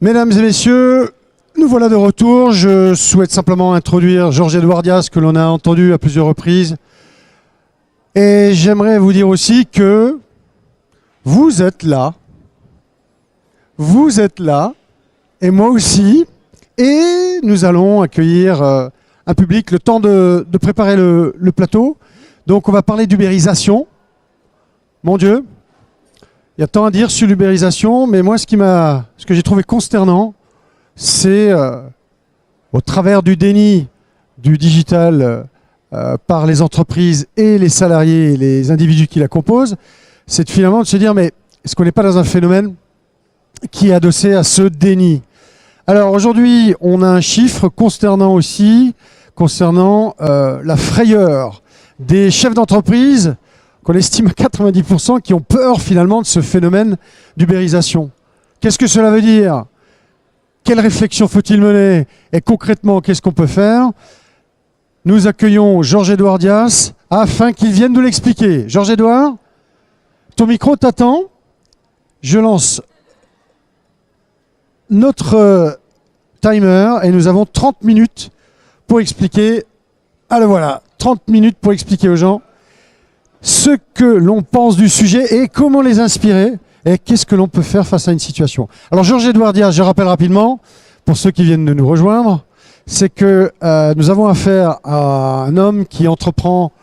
Mesdames et messieurs, nous voilà de retour. Je souhaite simplement introduire Jorge Dias, que l'on a entendu à plusieurs reprises. Et j'aimerais vous dire aussi que vous êtes là. Vous êtes là, et moi aussi. Et nous allons accueillir un public, le temps de préparer le plateau. Donc on va parler d'ubérisation. Mon Dieu, il y a tant à dire sur l'ubérisation, mais moi ce que j'ai trouvé consternant, c'est au travers du déni du digital par les entreprises et les salariés et les individus qui la composent, c'est finalement de se dire, mais est-ce qu'on n'est pas dans un phénomène qui est adossé à ce déni? Alors aujourd'hui, on a un chiffre consternant aussi, concernant la frayeur des chefs d'entreprise, qu'on estime à 90%, qui ont peur finalement de ce phénomène d'ubérisation. Qu'est-ce que cela veut dire? Quelle réflexion faut-il mener? Et concrètement, qu'est-ce qu'on peut faire? Nous accueillons Jorge Dias afin qu'il vienne nous l'expliquer. Jorge-Édouard, ton micro t'attend. Je lance notre timer et nous avons 30 minutes pour expliquer. Ah le voilà, 30 minutes pour expliquer aux gens ce que l'on pense du sujet et comment les inspirer et qu'est-ce que l'on peut faire face à une situation. Alors Jorge Dias, je rappelle rapidement, pour ceux qui viennent de nous rejoindre, c'est que nous avons affaire à un homme qui entreprend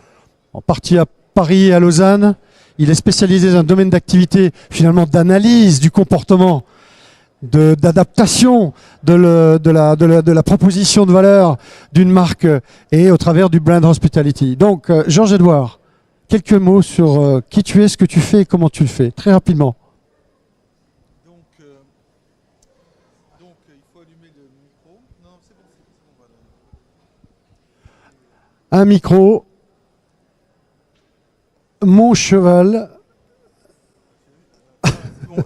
en partie à Paris et à Lausanne. Il est spécialisé dans un domaine d'activité finalement d'analyse du comportement, d'adaptation de la proposition de valeur d'une marque et au travers du brand hospitality. Donc Jorge-Édouard, quelques mots sur qui tu es, ce que tu fais et comment tu le fais, très rapidement. Donc il faut allumer le micro. Non, c'est bon, voilà. Un micro, mon cheval.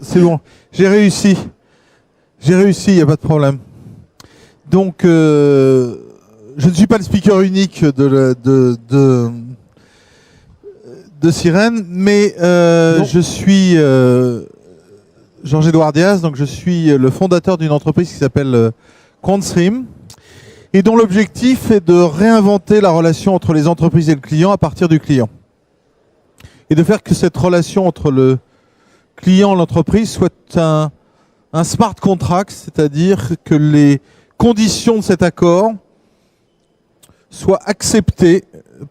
C'est bon, j'ai réussi. J'ai réussi, il n'y a pas de problème. Donc, je ne suis pas le speaker unique de Sirène, mais je suis Jorge Dias, donc je suis le fondateur d'une entreprise qui s'appelle Quantstream, et dont l'objectif est de réinventer la relation entre les entreprises et le client à partir du client. Et de faire que cette relation entre le client et l'entreprise soit un smart contract, c'est-à-dire que les conditions de cet accord soient acceptées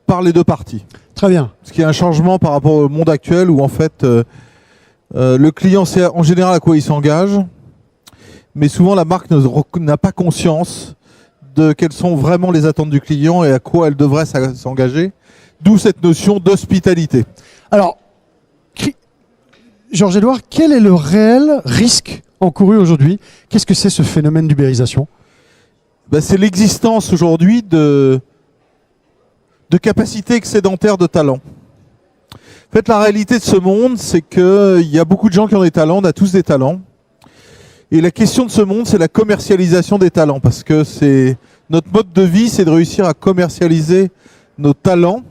par les deux parties. Très bien. Ce qui est un changement par rapport au monde actuel où en fait le client sait en général à quoi il s'engage, mais souvent la marque n'a pas conscience de quelles sont vraiment les attentes du client et à quoi elle devrait s'engager, d'où cette notion d'hospitalité. Alors, Jorge-Édouard, quel est le réel risque encouru aujourd'hui? Qu'est-ce que c'est ce phénomène d'ubérisation? C'est l'existence aujourd'hui de capacités excédentaires de talent. En fait, la réalité de ce monde, c'est qu'il y a beaucoup de gens qui ont des talents, on a tous des talents. Et la question de ce monde, c'est la commercialisation des talents, parce que c'est notre mode de vie, c'est de réussir à commercialiser nos talents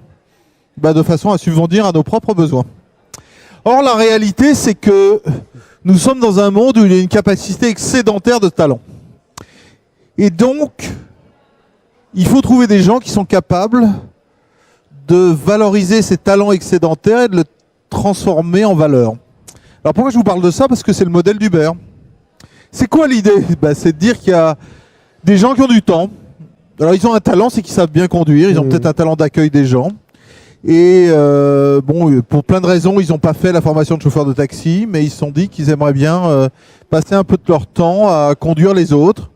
de façon à subvenir à nos propres besoins. Or, la réalité, c'est que nous sommes dans un monde où il y a une capacité excédentaire de talent. Et donc, il faut trouver des gens qui sont capables de valoriser ces talents excédentaires et de le transformer en valeur. Alors pourquoi je vous parle de ça? Parce que c'est le modèle d'Uber. C'est quoi l'idée? C'est de dire qu'il y a des gens qui ont du temps. Alors ils ont un talent, c'est qu'ils savent bien conduire, ils ont peut-être un talent d'accueil des gens. Et pour plein de raisons, ils n'ont pas fait la formation de chauffeur de taxi, mais ils se sont dit qu'ils aimeraient bien passer un peu de leur temps à conduire les autres.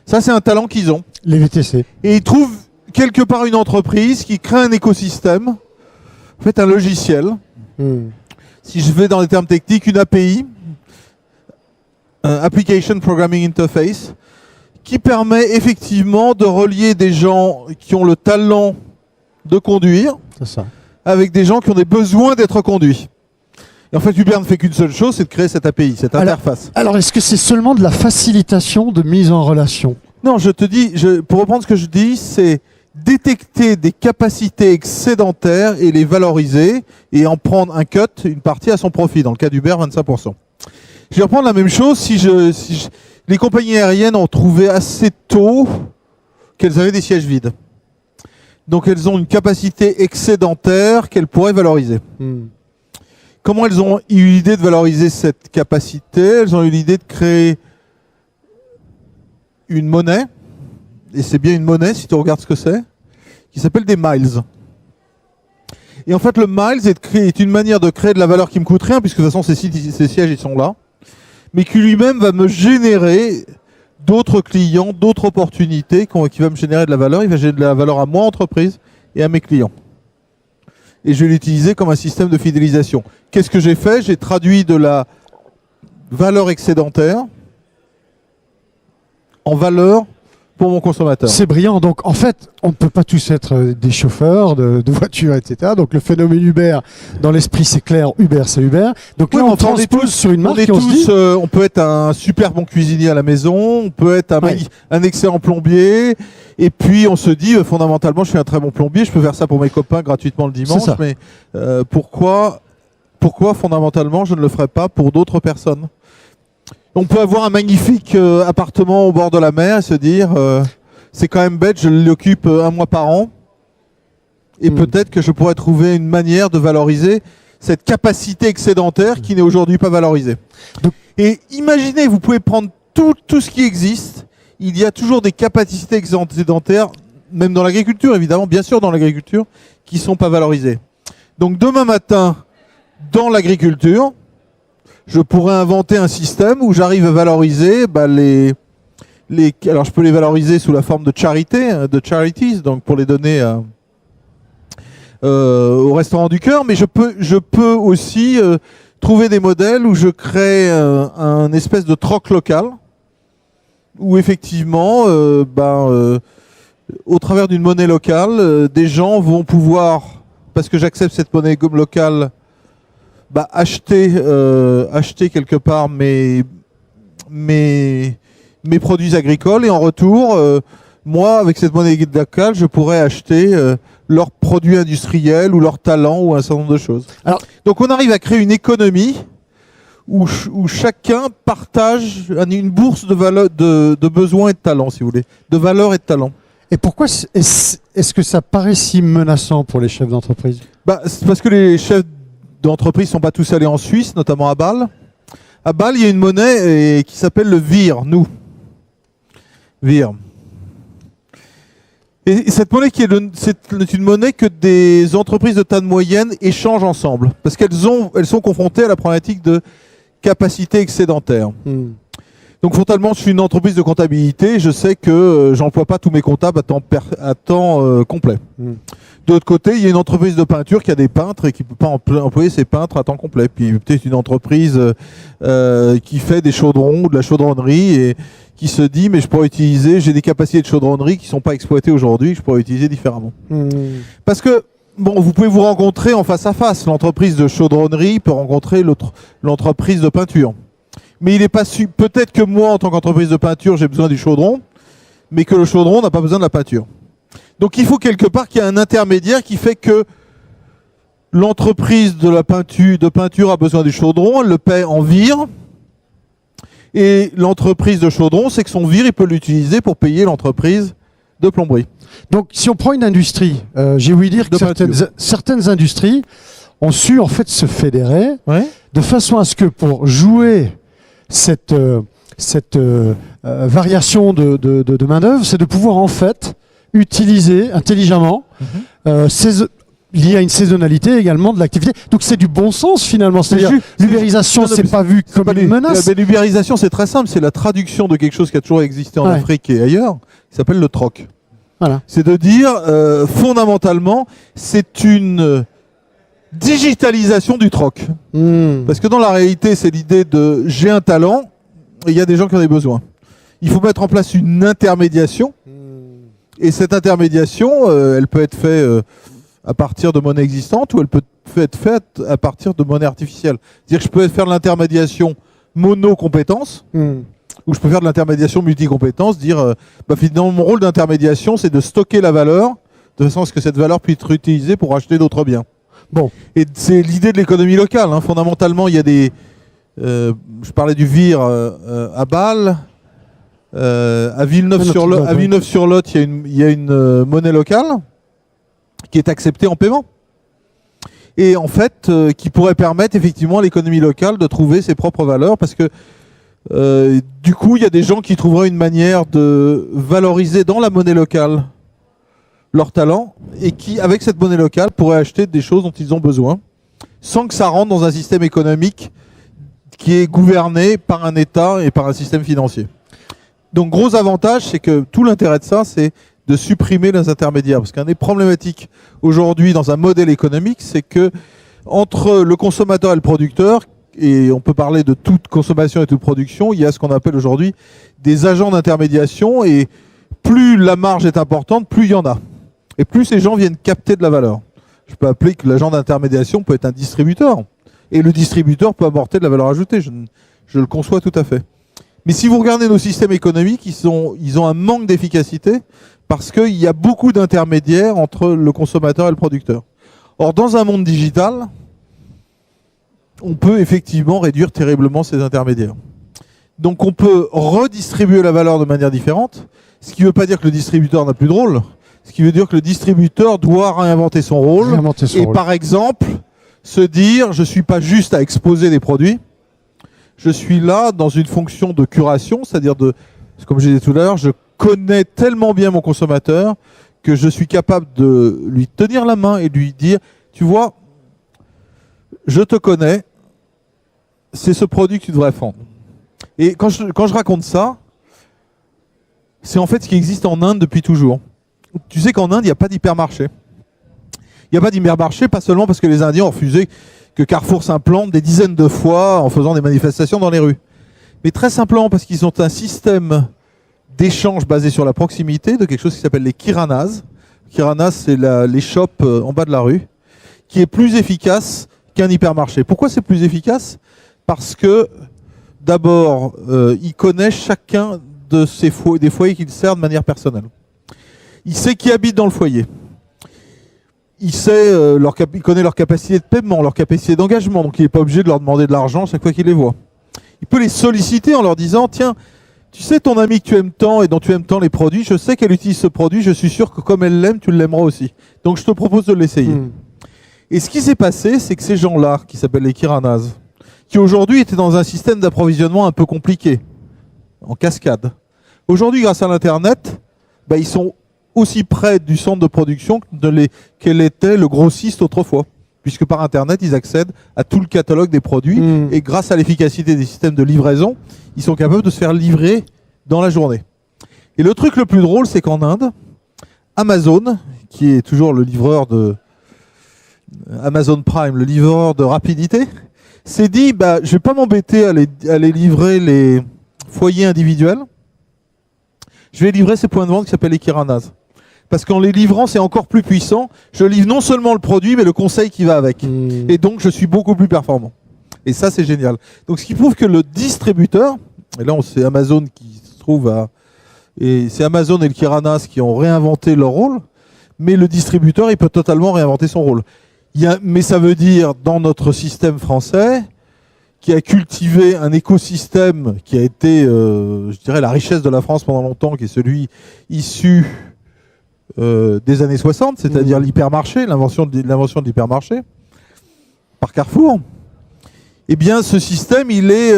Ça, c'est un talent qu'ils ont. Les VTC. Et ils trouvent quelque part une entreprise qui crée un écosystème, en fait un logiciel. Si je vais dans les termes techniques, une API, Application Programming Interface, qui permet effectivement de relier des gens qui ont le talent de conduire avec des gens qui ont des besoins d'être conduits. Et en fait, Uber ne fait qu'une seule chose, c'est de créer cette API, cette interface. Alors, est-ce que c'est seulement de la facilitation de mise en relation? Non, je te dis, pour reprendre ce que je dis, c'est détecter des capacités excédentaires et les valoriser et en prendre un cut, une partie à son profit. Dans le cas d'Uber, 25%. Je vais reprendre la même chose si les compagnies aériennes ont trouvé assez tôt qu'elles avaient des sièges vides. Donc elles ont une capacité excédentaire qu'elles pourraient valoriser. Comment elles ont eu l'idée de valoriser cette capacité? Elles ont eu l'idée de créer une monnaie, et c'est bien une monnaie si tu regardes ce que c'est, qui s'appelle des miles. Et en fait, le miles est une manière de créer de la valeur qui me coûte rien, puisque de toute façon, ces sièges, ils sont là, mais qui lui-même va me générer d'autres clients, d'autres opportunités, qui va me générer de la valeur. Il va générer de la valeur à moi, entreprise, et à mes clients. Et je vais l'utiliser comme un système de fidélisation. Qu'est-ce que j'ai fait? J'ai traduit de la valeur excédentaire en valeur pour mon consommateur. C'est brillant. Donc, en fait, on ne peut pas tous être des chauffeurs de voitures, etc. Donc, le phénomène Uber, dans l'esprit, c'est clair. Uber, c'est Uber. Donc oui, là, on transpose sur une marque. On peut être un super bon cuisinier à la maison, on peut être un excellent plombier. Et puis, on se dit, fondamentalement, je suis un très bon plombier, je peux faire ça pour mes copains gratuitement le dimanche. Mais pourquoi, fondamentalement, je ne le ferais pas pour d'autres personnes? On peut avoir un magnifique appartement au bord de la mer et se dire c'est quand même bête, je l'occupe un mois par an et peut-être que je pourrais trouver une manière de valoriser cette capacité excédentaire qui n'est aujourd'hui pas valorisée. Et imaginez, vous pouvez prendre tout ce qui existe, il y a toujours des capacités excédentaires, même dans l'agriculture évidemment, bien sûr dans l'agriculture, qui ne sont pas valorisées. Donc demain matin, dans l'agriculture, je pourrais inventer un système où j'arrive à valoriser alors je peux les valoriser sous la forme de charité, de charities, donc pour les donner au restaurant du cœur, mais je peux aussi trouver des modèles où je crée un espèce de troc local où effectivement au travers d'une monnaie locale, des gens vont pouvoir, parce que j'accepte cette monnaie locale, acheter quelque part mes produits agricoles et en retour, moi, avec cette monnaie locale, je pourrais acheter leurs produits industriels ou leurs talents ou un certain nombre de choses. Alors, donc on arrive à créer une économie où chacun partage une bourse de valeur, de besoins et de talents, si vous voulez, de valeurs et de talents. Et pourquoi est-ce que ça paraît si menaçant pour les chefs d'entreprise? C'est parce que les chefs d'entreprises ne sont pas tous allés en Suisse, notamment à Bâle. À Bâle, il y a une monnaie qui s'appelle le VIR, VIR. Et cette monnaie, c'est une monnaie que des entreprises de taille moyenne échangent ensemble, parce qu'elles sont confrontées à la problématique de capacité excédentaire. Donc fondamentalement, je suis une entreprise de comptabilité, je sais que j'emploie pas tous mes comptables à temps complet. De l'autre côté, il y a une entreprise de peinture qui a des peintres et qui ne peut pas employer ses peintres à temps complet. Puis peut-être une entreprise qui fait des chaudrons ou de la chaudronnerie et qui se dit mais je pourrais utiliser, j'ai des capacités de chaudronnerie qui ne sont pas exploitées aujourd'hui, que je pourrais utiliser différemment. Parce que vous pouvez vous rencontrer en face à face. L'entreprise de chaudronnerie peut rencontrer l'entreprise de peinture. Mais il n'est pas peut-être que moi, en tant qu'entreprise de peinture, j'ai besoin du chaudron, mais que le chaudron n'a pas besoin de la peinture. Donc il faut quelque part qu'il y ait un intermédiaire qui fait que l'entreprise de peinture a besoin du chaudron, elle le paie en vire, et l'entreprise de chaudron, c'est que son vire, il peut l'utiliser pour payer l'entreprise de plomberie. Donc si on prend une industrie, j'ai ouï dire que certaines industries ont su en fait se fédérer de façon à ce que pour jouer cette variation de main-d'œuvre, c'est de pouvoir en fait utiliser intelligemment lié à une saisonnalité également de l'activité. Donc c'est du bon sens finalement. C'est-à-dire l'ubérisation, c'est pas vu comme une menace. L'ubérisation, c'est très simple. C'est la traduction de quelque chose qui a toujours existé en Afrique et ailleurs, qui s'appelle le troc. Voilà. C'est de dire, fondamentalement, c'est une digitalisation du troc. Parce que dans la réalité, c'est l'idée de j'ai un talent et il y a des gens qui en ont besoin. Il faut mettre en place une intermédiation. Et cette intermédiation, elle peut être faite à partir de monnaie existante ou elle peut être faite à partir de monnaie artificielle. C'est-à-dire que je peux faire de l'intermédiation mono-compétence ou je peux faire de l'intermédiation multi-compétence, dire finalement mon rôle d'intermédiation, c'est de stocker la valeur de façon à ce que cette valeur puisse être utilisée pour acheter d'autres biens. Bon. Et c'est l'idée de l'économie locale. Fondamentalement, il y a des... je parlais du VIR à Bâle. À Villeneuve-sur-Lot, il y a une monnaie locale qui est acceptée en paiement. Et en fait, qui pourrait permettre effectivement à l'économie locale de trouver ses propres valeurs, parce que du coup, il y a des gens qui trouveraient une manière de valoriser dans la monnaie locale leur talent, et qui, avec cette monnaie locale, pourraient acheter des choses dont ils ont besoin, sans que ça rentre dans un système économique qui est gouverné par un État et par un système financier. Donc, gros avantage, c'est que tout l'intérêt de ça, c'est de supprimer les intermédiaires. Parce qu'un des problématiques aujourd'hui dans un modèle économique, c'est que entre le consommateur et le producteur, et on peut parler de toute consommation et toute production, il y a ce qu'on appelle aujourd'hui des agents d'intermédiation, et plus la marge est importante, plus il y en a. Et plus ces gens viennent capter de la valeur. Je peux appeler que l'agent d'intermédiation peut être un distributeur. Et le distributeur peut apporter de la valeur ajoutée. Je le conçois tout à fait. Mais si vous regardez nos systèmes économiques, ils ont un manque d'efficacité parce qu'il y a beaucoup d'intermédiaires entre le consommateur et le producteur. Or, dans un monde digital, on peut effectivement réduire terriblement ces intermédiaires. Donc on peut redistribuer la valeur de manière différente, ce qui ne veut pas dire que le distributeur n'a plus de rôle, ce qui veut dire que le distributeur doit réinventer son rôle, par exemple se dire je ne suis pas juste à exposer des produits, je suis là dans une fonction de curation, c'est-à-dire comme je disais tout à l'heure, je connais tellement bien mon consommateur que je suis capable de lui tenir la main et de lui dire, tu vois, je te connais, c'est ce produit que tu devrais vendre. Et quand je raconte ça, c'est en fait ce qui existe en Inde depuis toujours. Tu sais qu'en Inde, il n'y a pas d'hypermarché. Il n'y a pas d'hypermarché, pas seulement parce que les Indiens ont refusé que Carrefour s'implante des dizaines de fois en faisant des manifestations dans les rues. Mais très simplement parce qu'ils ont un système d'échange basé sur la proximité de quelque chose qui s'appelle les kiranas. Kiranas, c'est les shops en bas de la rue, qui est plus efficace qu'un hypermarché. Pourquoi c'est plus efficace ? Parce que, d'abord, il connaît chacun de des foyers qu'il sert de manière personnelle. Il sait qui habite dans le foyer. Il connaît leur capacité de paiement, leur capacité d'engagement, donc il n'est pas obligé de leur demander de l'argent chaque fois qu'il les voit. Il peut les solliciter en leur disant, tiens, tu sais ton amie que tu aimes tant et dont tu aimes tant les produits, je sais qu'elle utilise ce produit, je suis sûr que comme elle l'aime, tu l'aimeras aussi. Donc je te propose de l'essayer. Et ce qui s'est passé, c'est que ces gens-là, qui s'appellent les kiranas, qui aujourd'hui étaient dans un système d'approvisionnement un peu compliqué, en cascade, aujourd'hui grâce à l'Internet, ils sont aussi près du centre de production qu'elle était le grossiste autrefois. Puisque par Internet, ils accèdent à tout le catalogue des produits et grâce à l'efficacité des systèmes de livraison, ils sont capables de se faire livrer dans la journée. Et le truc le plus drôle, c'est qu'en Inde, Amazon, qui est toujours le livreur de Amazon Prime, le livreur de rapidité, s'est dit, je ne vais pas m'embêter à aller livrer les foyers individuels, je vais livrer ces points de vente qui s'appellent les kiranas. Parce qu'en les livrant, c'est encore plus puissant. Je livre non seulement le produit, mais le conseil qui va avec. Et donc, je suis beaucoup plus performant. Et ça, c'est génial. Donc, ce qui prouve que le distributeur, et là, c'est Amazon qui se trouve et c'est Amazon et le Kiranas qui ont réinventé leur rôle, mais le distributeur, il peut totalement réinventer son rôle. Mais ça veut dire, dans notre système français, qui a cultivé un écosystème qui a été, je dirais, la richesse de la France pendant longtemps, qui est celui issu des années 60, c'est-à-dire l'hypermarché, l'invention de l'hypermarché par Carrefour, eh bien ce système il est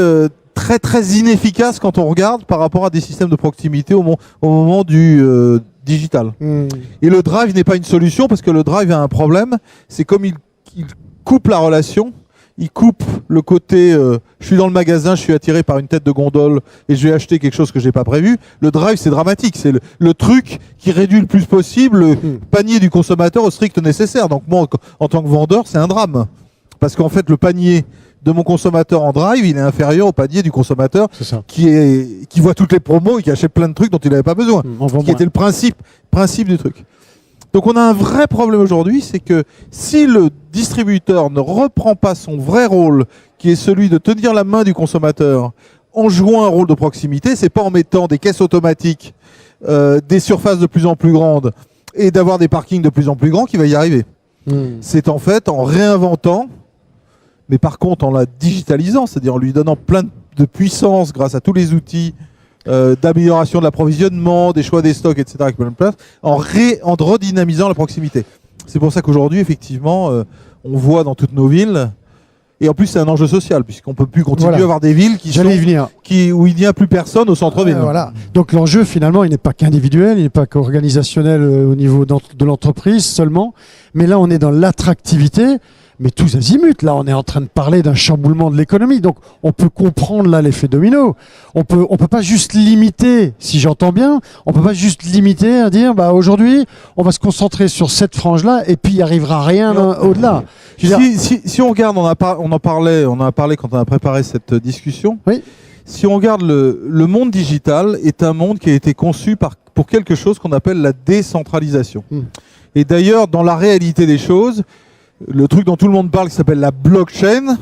très très inefficace quand on regarde par rapport à des systèmes de proximité au moment du digital. Et le drive n'est pas une solution parce que le drive a un problème, c'est comme il coupe la relation. Il coupe le côté je suis dans le magasin, je suis attiré par une tête de gondole et je vais acheter quelque chose que j'ai pas prévu. Le drive, c'est dramatique. C'est le truc qui réduit le plus possible le panier du consommateur au strict nécessaire. Donc moi, en tant que vendeur, c'est un drame. Parce qu'en fait, le panier de mon consommateur en drive, il est inférieur au panier du consommateur qui voit toutes les promos et qui achète plein de trucs dont il n'avait pas besoin. Ce qui était le principe du truc. Donc on a un vrai problème aujourd'hui, c'est que si le distributeur ne reprend pas son vrai rôle, qui est celui de tenir la main du consommateur en jouant un rôle de proximité, c'est pas en mettant des caisses automatiques, des surfaces de plus en plus grandes et d'avoir des parkings de plus en plus grands qu'il va y arriver. C'est en fait en réinventant, mais par contre en la digitalisant, c'est-à-dire en lui donnant plein de puissance grâce à tous les outils d'amélioration de l'approvisionnement, des choix des stocks, etc. avec bonne place, en redynamisant la proximité. C'est pour ça qu'aujourd'hui, effectivement, on voit dans toutes nos villes, et en plus c'est un enjeu social, puisqu'on ne peut plus continuer à avoir des villes où il n'y a plus personne au centre-ville. Voilà. Donc l'enjeu finalement, il n'est pas qu'individuel, il n'est pas qu'organisationnel au niveau de l'entreprise seulement, mais là on est dans l'attractivité. Mais tous azimuts, là, on est en train de parler d'un chamboulement de l'économie. Donc, on peut comprendre là l'effet domino. On peut pas juste limiter, si j'entends bien, on peut pas juste limiter à dire, bah, aujourd'hui, on va se concentrer sur cette frange-là et puis il n'y arrivera rien au-delà. Si on regarde, on en a parlé quand on a préparé cette discussion. Oui. Si on regarde le monde digital est un monde qui a été conçu pour quelque chose qu'on appelle la décentralisation. Et d'ailleurs, dans la réalité des choses, le truc dont tout le monde parle qui s'appelle la blockchain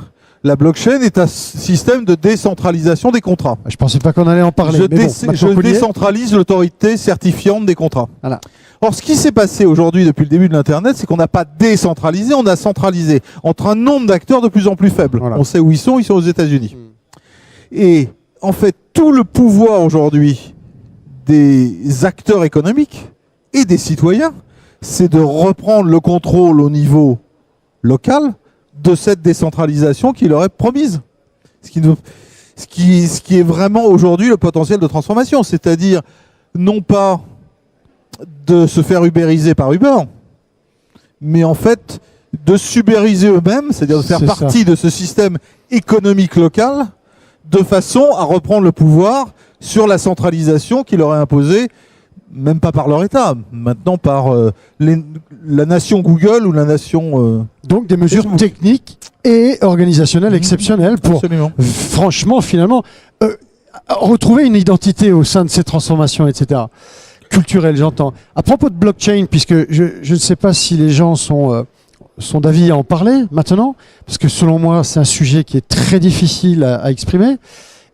est un système de décentralisation des contrats. Je pensais pas qu'on allait en parler. Je décentralise l'autorité certifiante des contrats. Voilà. Or, ce qui s'est passé aujourd'hui depuis le début de l'Internet, c'est qu'on n'a pas décentralisé, on a centralisé entre un nombre d'acteurs de plus en plus faible. Voilà. On sait où ils sont aux États-Unis. Et en fait, tout le pouvoir aujourd'hui des acteurs économiques et des citoyens, c'est de reprendre le contrôle au niveau local de cette décentralisation qui leur est promise. Ce qui est vraiment aujourd'hui le potentiel de transformation, c'est-à-dire non pas de se faire ubériser par Uber, mais en fait de s'ubériser eux-mêmes, c'est-à-dire de faire partie de ce système économique local de façon à reprendre le pouvoir sur la centralisation qui leur est imposée, même pas par leur État, maintenant par la nation Google ou la nation... Donc des mesures techniques et organisationnelles exceptionnelles pour, franchement, finalement, retrouver une identité au sein de ces transformations, etc. Culturelles, j'entends. À propos de blockchain, puisque je ne sais pas si les gens sont d'avis à en parler maintenant, parce que selon moi, c'est un sujet qui est très difficile à exprimer.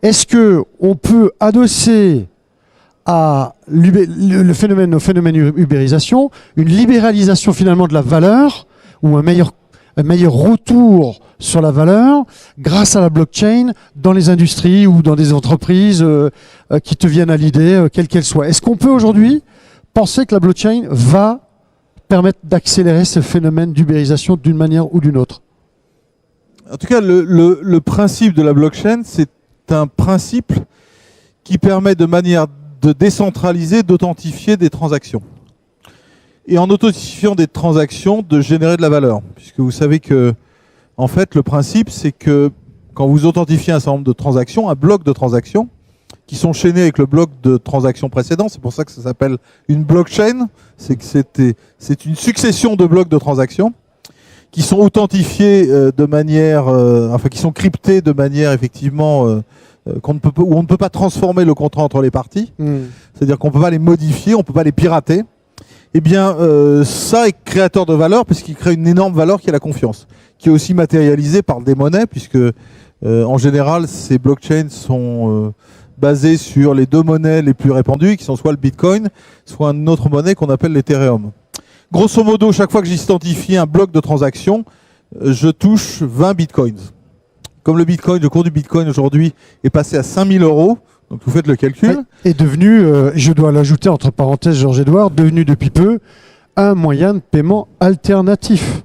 Est-ce qu'on peut adosser à au phénomène ubérisation, une libéralisation finalement de la valeur ou un meilleur retour sur la valeur grâce à la blockchain dans les industries ou dans des entreprises qui te viennent à l'idée, quelle qu'elle soit. Est-ce qu'on peut aujourd'hui penser que la blockchain va permettre d'accélérer ce phénomène d'ubérisation d'une manière ou d'une autre? En tout cas, le principe de la blockchain, c'est un principe qui permet de manière de décentraliser, d'authentifier des transactions. Et en authentifiant des transactions, de générer de la valeur. Puisque vous savez que, en fait, le principe, c'est que quand vous authentifiez un certain nombre de transactions, un bloc de transactions, qui sont chaînés avec le bloc de transactions précédent, c'est pour ça que ça s'appelle une blockchain, c'est une succession de blocs de transactions, qui sont authentifiés de manière, qui sont cryptés de manière, effectivement, où on ne peut pas transformer le contrat entre les parties, c'est-à-dire qu'on ne peut pas les modifier, on ne peut pas les pirater. Eh bien, ça est créateur de valeur, puisqu'il crée une énorme valeur qui est la confiance, qui est aussi matérialisée par des monnaies, puisque en général, ces blockchains sont basées sur les deux monnaies les plus répandues, qui sont soit le Bitcoin, soit une autre monnaie qu'on appelle l'Ethereum. Grosso modo, chaque fois que j'identifie un bloc de transaction, je touche 20 Bitcoins. Comme le cours du Bitcoin aujourd'hui est passé à 5000 €, donc vous faites le calcul. Est devenu, je dois l'ajouter entre parenthèses, Georges-Édouard, devenu depuis peu un moyen de paiement alternatif.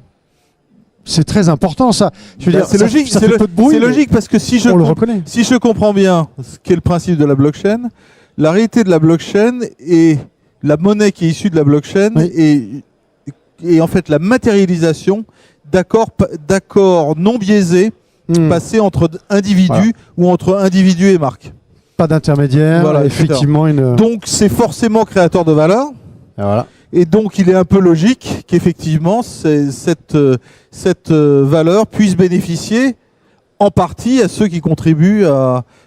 C'est très important ça. Je veux dire, c'est logique, c'est logique parce que si je comprends bien ce qu'est le principe de la blockchain, la réalité de la blockchain et la monnaie qui est issue de la blockchain et en fait la matérialisation d'accords non biaisés passés entre individus ou entre individus et marques. Pas d'intermédiaire, voilà, effectivement. Donc c'est forcément créateur de valeur. Et voilà. Et donc il est un peu logique qu'effectivement cette valeur puisse bénéficier en partie à ceux qui contribuent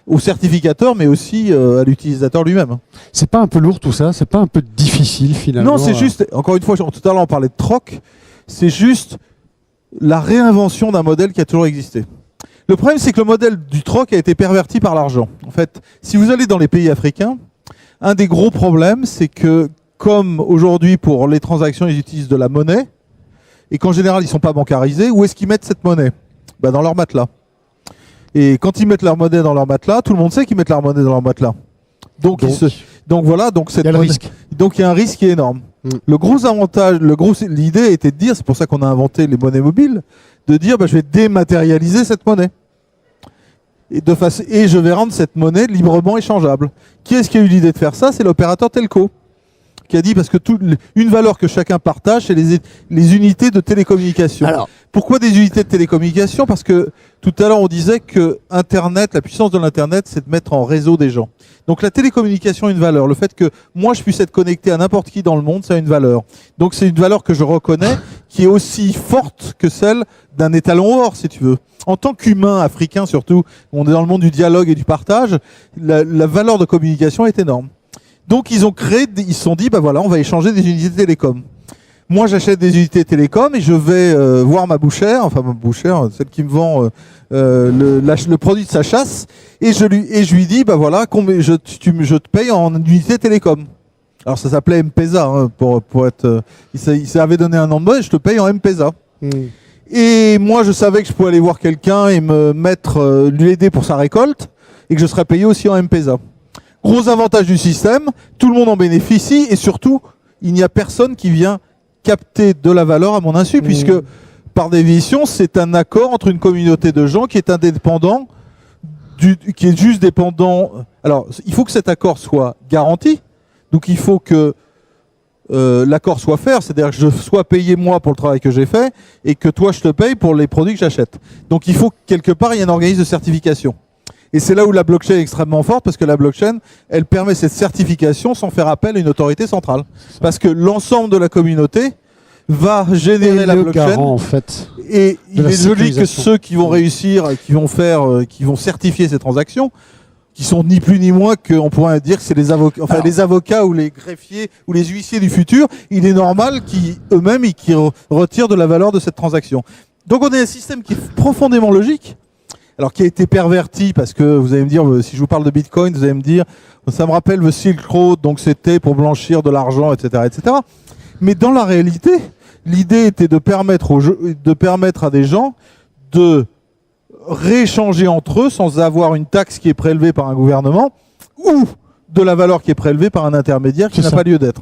au certificateur, mais aussi à l'utilisateur lui-même. C'est pas un peu lourd tout ça? C'est pas un peu difficile finalement? Non, c'est juste, encore une fois, tout à l'heure on parlait de troc, c'est juste la réinvention d'un modèle qui a toujours existé. Le problème, c'est que le modèle du troc a été perverti par l'argent. En fait, si vous allez dans les pays africains, un des gros problèmes, c'est que comme aujourd'hui pour les transactions, ils utilisent de la monnaie, et qu'en général, ils ne sont pas bancarisés, où est-ce qu'ils mettent cette monnaie? Dans leur matelas. Et quand ils mettent leur monnaie dans leur matelas, tout le monde sait qu'ils mettent leur monnaie dans leur matelas. Donc voilà, donc il y a le risque. Donc il y a un risque qui est énorme. Le gros avantage, l'idée était de dire, c'est pour ça qu'on a inventé les monnaies mobiles, de dire je vais dématérialiser cette monnaie. Et je vais rendre cette monnaie librement échangeable. Qui est-ce qui a eu l'idée de faire ça? C'est l'opérateur telco, qui a dit parce que une valeur que chacun partage, c'est les unités de télécommunication. Alors, pourquoi des unités de télécommunication? Parce que tout à l'heure on disait que Internet, la puissance de l'Internet, c'est de mettre en réseau des gens. Donc la télécommunication a une valeur. Le fait que moi je puisse être connecté à n'importe qui dans le monde, ça a une valeur. Donc c'est une valeur que je reconnais, qui est aussi forte que celle d'un étalon or, si tu veux. En tant qu'humain africain surtout, on est dans le monde du dialogue et du partage, la valeur de communication est énorme. Donc ils se sont dit, on va échanger des unités télécom. Moi j'achète des unités télécom et je vais voir ma bouchère, celle qui me vend le produit de sa chasse, et je lui dis, je te paye en unité télécom. Alors ça s'appelait M-Pesa, hein, pour être, il s'avait donné un nom de mode, je te paye en M-Pesa. Et moi je savais que je pouvais aller voir quelqu'un et lui aider pour sa récolte, et que je serais payé aussi en M-Pesa. Gros avantage du système, tout le monde en bénéficie, et surtout, il n'y a personne qui vient capter de la valeur à mon insu, puisque par définition, c'est un accord entre une communauté de gens qui est indépendant, qui est juste dépendant. Alors, il faut que cet accord soit garanti, donc il faut que l'accord soit fait, c'est-à-dire que je sois payé moi pour le travail que j'ai fait, et que toi je te paye pour les produits que j'achète. Donc il faut que quelque part il y ait un organisme de certification. Et c'est là où la blockchain est extrêmement forte, parce que la blockchain, elle permet cette certification sans faire appel à une autorité centrale. Parce que l'ensemble de la communauté va générer la blockchain. Garant, en fait, et il est logique que ceux qui vont réussir, qui vont certifier ces transactions, qui sont ni plus ni moins que, on pourrait dire que c'est les avocats, les avocats ou les greffiers ou les huissiers du futur, il est normal qu'eux-mêmes, qui retirent de la valeur de cette transaction. Donc on a un système qui est profondément logique, alors qui a été perverti, parce que vous allez me dire, si je vous parle de Bitcoin, vous allez me dire, ça me rappelle le Silk Road, donc c'était pour blanchir de l'argent, etc., etc. Mais dans la réalité, l'idée était de permettre à des gens de rééchanger entre eux sans avoir une taxe qui est prélevée par un gouvernement ou de la valeur qui est prélevée par un intermédiaire qui n'a pas lieu d'être.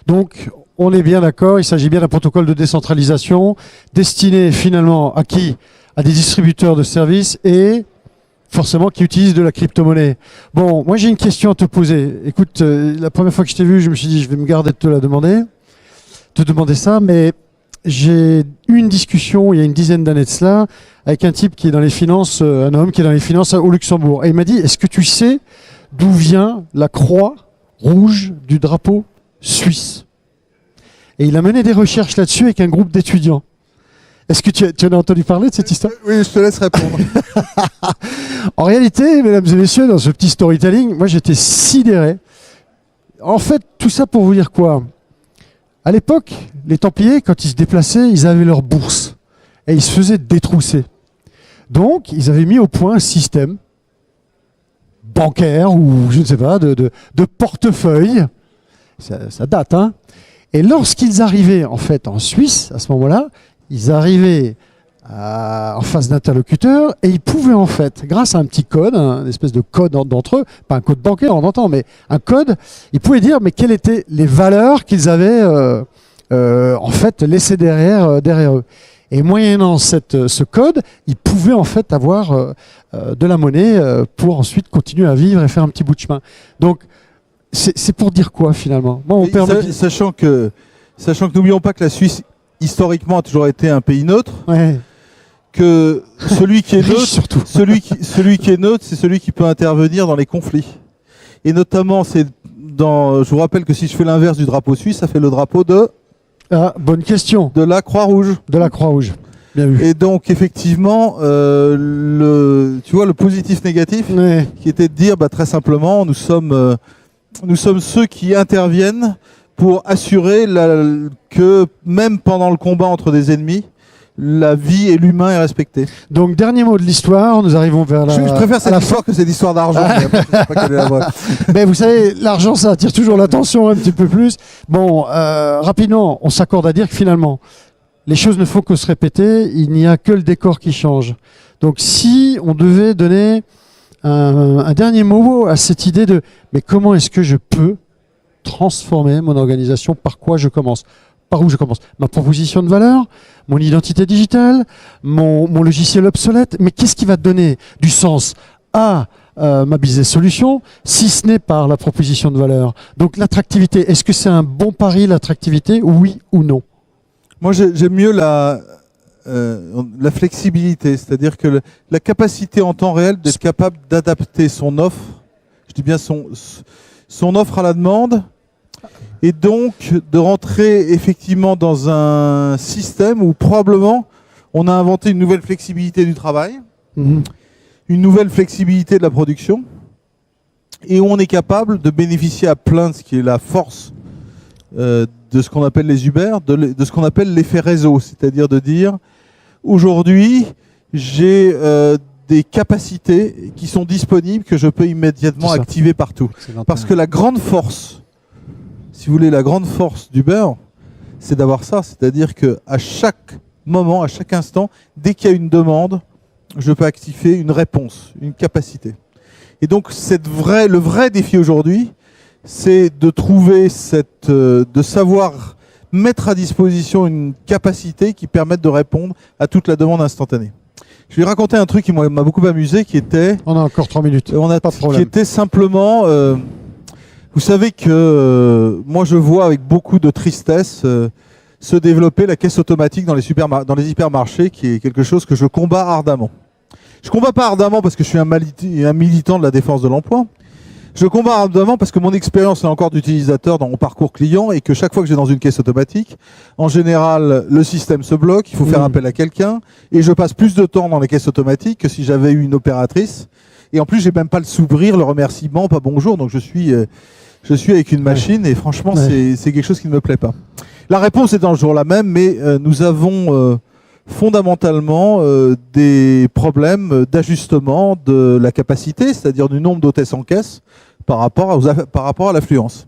Donc, on est bien d'accord, il s'agit bien d'un protocole de décentralisation destiné finalement à qui? À des distributeurs de services et forcément qui utilisent de la crypto-monnaie. Bon, moi j'ai une question à te poser. Écoute, la première fois que je t'ai vu, je me suis dit je vais me garder de te demander ça, mais j'ai eu une discussion il y a une dizaine d'années de cela avec un type qui est dans les finances, un homme qui est dans les finances au Luxembourg. Et il m'a dit, est-ce que tu sais d'où vient la croix rouge du drapeau suisse? Et il a mené des recherches là-dessus avec un groupe d'étudiants. Est-ce que tu en as entendu parler de cette histoire? Oui, je te laisse répondre. En réalité, mesdames et messieurs, dans ce petit storytelling, moi j'étais sidéré. En fait, tout ça pour vous dire quoi? À l'époque, les Templiers, quand ils se déplaçaient, ils avaient leur bourse et ils se faisaient détrousser. Donc, ils avaient mis au point un système bancaire ou je ne sais pas, de portefeuille. Ça date, hein. Et lorsqu'ils arrivaient en fait en Suisse, à ce moment-là, ils arrivaient en face d'interlocuteurs et ils pouvaient en fait, grâce à un petit code, une espèce de code d'entre eux, pas un code bancaire on entend, mais un code, ils pouvaient dire mais quelles étaient les valeurs qu'ils avaient en fait laissées derrière eux. Et moyennant ce code, ils pouvaient en fait avoir de la monnaie pour ensuite continuer à vivre et faire un petit bout de chemin. Donc c'est pour dire quoi finalement? Bon, sachant que n'oublions pas que la Suisse historiquement a toujours été un pays neutre. Ouais. Que celui qui est neutre, celui qui est neutre, c'est celui qui peut intervenir dans les conflits. Et notamment, je vous rappelle que si je fais l'inverse du drapeau suisse, ça fait le drapeau de. Ah, bonne question. De la Croix-Rouge. De la Croix-Rouge. Bien vu. Et donc effectivement, tu vois le positif-négatif, ouais, qui était de dire, très simplement, nous sommes ceux qui interviennent pour assurer que même pendant le combat entre des ennemis, la vie et l'humain est respecté. Donc, dernier mot de l'histoire, nous arrivons vers la... Je préfère cette histoire que cette histoire d'argent. Mais vous savez, l'argent, ça attire toujours l'attention un petit peu plus. Bon, rapidement, on s'accorde à dire que finalement, les choses ne font que se répéter, il n'y a que le décor qui change. Donc, si on devait donner un dernier mot à cette idée de mais comment est-ce que je peux transformer mon organisation? Par quoi je commence? Par où je commence? Ma proposition de valeur, mon identité digitale, mon logiciel obsolète. Mais qu'est-ce qui va donner du sens à ma business solution, si ce n'est par la proposition de valeur? Donc l'attractivité, est-ce que c'est un bon pari, l'attractivité, oui ou non? Moi, j'aime mieux la flexibilité, c'est-à-dire que la capacité en temps réel d'être capable d'adapter son offre, je dis bien son offre à la demande, et donc de rentrer effectivement dans un système où probablement on a inventé une nouvelle flexibilité du travail, une nouvelle flexibilité de la production, et où on est capable de bénéficier à plein de ce qui est la force de ce qu'on appelle les Uber, de ce qu'on appelle l'effet réseau, c'est-à-dire de dire aujourd'hui j'ai des capacités qui sont disponibles que je peux immédiatement activer partout. Parce que la grande force, si vous voulez, la grande force d'Uber, c'est d'avoir ça, c'est-à-dire qu'à chaque moment, à chaque instant, dès qu'il y a une demande, je peux activer une réponse, une capacité. Et donc le vrai défi aujourd'hui, c'est de trouver de savoir mettre à disposition une capacité qui permette de répondre à toute la demande instantanée. Je vais raconter un truc qui m'a beaucoup amusé, qui était... On a encore 3 minutes, pas de problème. Qui était simplement... vous savez que moi je vois avec beaucoup de tristesse se développer la caisse automatique dans les hypermarchés, qui est quelque chose que je combats ardemment. Je combats pas ardemment parce que je suis un militant de la défense de l'emploi. Je combats ardemment parce que mon expérience là encore d'utilisateur dans mon parcours client et que chaque fois que j'ai dans une caisse automatique, en général, le système se bloque, il faut faire appel à quelqu'un et je passe plus de temps dans les caisses automatiques que si j'avais eu une opératrice. Et en plus, j'ai même pas le sourire, le remerciement, pas bonjour. Donc je suis avec une machine et franchement, c'est quelque chose qui ne me plaît pas. La réponse est toujours la même, mais nous avons fondamentalement des problèmes d'ajustement de la capacité, c'est-à-dire du nombre d'hôtesses en caisse par rapport à l'affluence.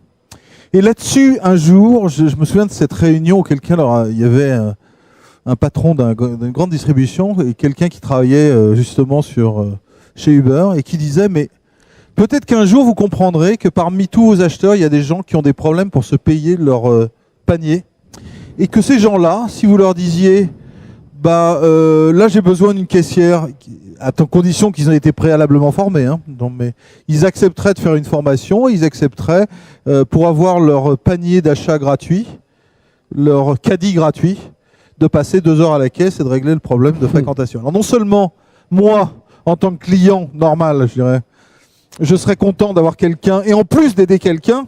Et là-dessus, un jour, je me souviens de cette réunion où il y avait un patron d'une grande distribution et quelqu'un qui travaillait justement chez Uber et qui disait mais peut-être qu'un jour vous comprendrez que parmi tous vos acheteurs, il y a des gens qui ont des problèmes pour se payer leur panier et que ces gens-là, si vous leur disiez là j'ai besoin d'une caissière, à condition qu'ils aient été préalablement formés, hein, mais ils accepteraient de faire une formation, ils accepteraient pour avoir leur panier d'achat gratuit, leur caddie gratuit, de passer 2 heures à la caisse et de régler le problème de fréquentation. Alors non seulement moi, en tant que client normal, je dirais, je serais content d'avoir quelqu'un et en plus d'aider quelqu'un,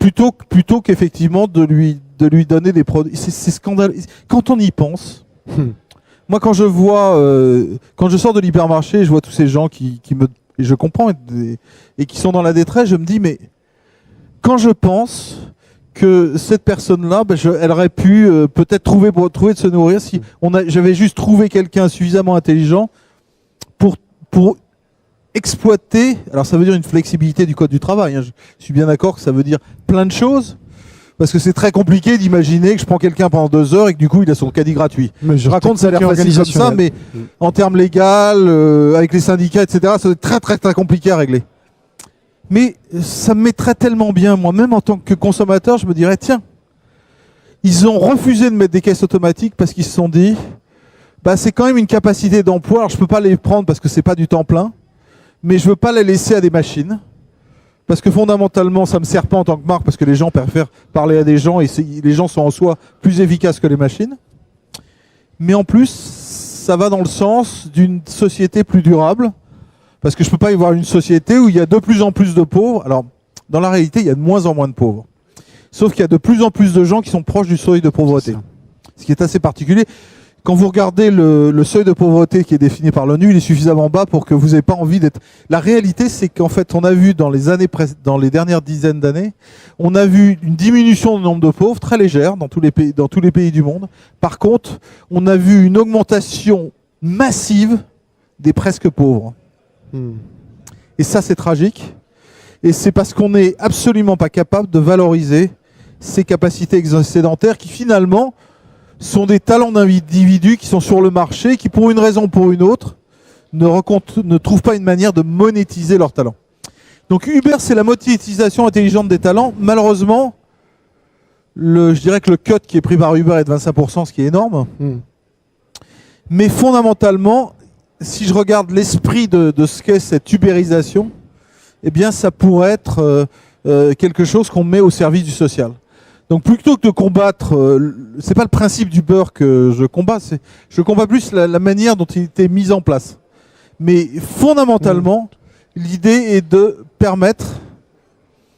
plutôt qu'effectivement de lui donner des produits. C'est scandaleux. Quand on y pense. Moi, quand je sors de l'hypermarché, je vois tous ces gens et je comprends et qui sont dans la détresse, je me dis, mais quand je pense que cette personne-là, elle aurait pu peut-être trouver de se nourrir si j'avais juste trouvé quelqu'un suffisamment intelligent pour exploiter. Alors, ça veut dire une flexibilité du code du travail. Hein, je suis bien d'accord que ça veut dire plein de choses. Parce que c'est très compliqué d'imaginer que je prends quelqu'un pendant 2 heures et que du coup il a son caddie gratuit. Je raconte ça a l'air facile comme ça, mais en termes légaux, avec les syndicats, etc., ça va être très très très compliqué à régler. Mais ça me mettrait tellement bien, moi-même en tant que consommateur, je me dirais tiens, ils ont refusé de mettre des caisses automatiques parce qu'ils se sont dit c'est quand même une capacité d'emploi, alors je peux pas les prendre parce que c'est pas du temps plein, mais je veux pas les laisser à des machines. Parce que fondamentalement, ça me sert pas en tant que marque, parce que les gens préfèrent parler à des gens et les gens sont en soi plus efficaces que les machines. Mais en plus, ça va dans le sens d'une société plus durable, parce que je peux pas y voir une société où il y a de plus en plus de pauvres. Alors, dans la réalité, il y a de moins en moins de pauvres. Sauf qu'il y a de plus en plus de gens qui sont proches du seuil de pauvreté. Ce qui est assez particulier. Quand vous regardez le seuil de pauvreté qui est défini par l'ONU, il est suffisamment bas pour que vous n'ayez pas envie d'être... La réalité, c'est qu'en fait, on a vu dans les dernières dizaines d'années, on a vu une diminution du nombre de pauvres très légère dans tous les pays du monde. Par contre, on a vu une augmentation massive des presque pauvres. Et ça, c'est tragique. Et c'est parce qu'on n'est absolument pas capable de valoriser ces capacités excédentaires qui finalement sont des talents d'individus qui sont sur le marché, qui pour une raison ou pour une autre ne trouvent pas une manière de monétiser leurs talents. Donc Uber, c'est la monétisation intelligente des talents. Malheureusement, je dirais que le cut qui est pris par Uber est de 25%, ce qui est énorme. Mais fondamentalement, si je regarde l'esprit de ce qu'est cette ubérisation, eh bien ça pourrait être quelque chose qu'on met au service du social. Donc plutôt que de combattre, c'est pas le principe d'Uber que je combats, je combats plus la manière dont il était mis en place. Mais fondamentalement, l'idée est de permettre,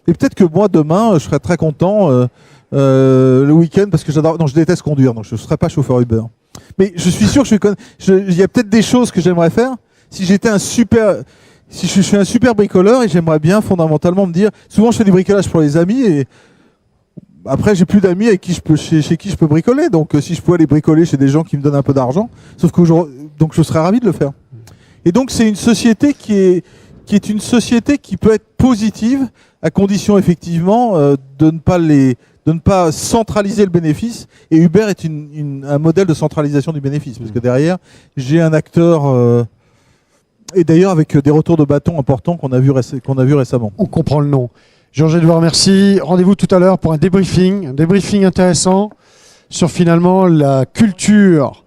et peut-être que moi demain, je serais très content le week-end, parce que je déteste conduire, donc je ne serais pas chauffeur Uber. Mais je suis sûr que il y a peut-être des choses que j'aimerais faire si j'étais si je suis un super bricoleur, et j'aimerais bien fondamentalement me dire, souvent je fais des bricolages pour les amis, et après j'ai plus d'amis avec qui chez qui je peux bricoler, donc si je pouvais aller bricoler chez des gens qui me donnent un peu d'argent, sauf qu'aujourd'hui, donc je serais ravi de le faire. Et donc c'est une société qui est une société qui peut être positive, à condition effectivement de ne pas centraliser le bénéfice. Et Uber est un modèle de centralisation du bénéfice, parce que derrière j'ai un acteur et d'ailleurs avec des retours de bâton importants qu'on a vu récemment. On comprend le nom. Georges-Édouard, merci. Rendez-vous tout à l'heure pour un débriefing intéressant sur finalement la culture.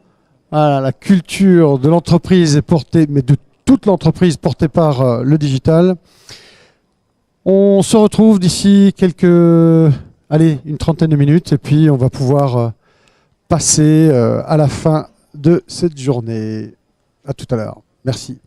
Voilà, la culture de l'entreprise est portée, mais de toute l'entreprise portée par le digital. On se retrouve d'ici une trentaine de minutes, et puis on va pouvoir passer à la fin de cette journée. À tout à l'heure. Merci.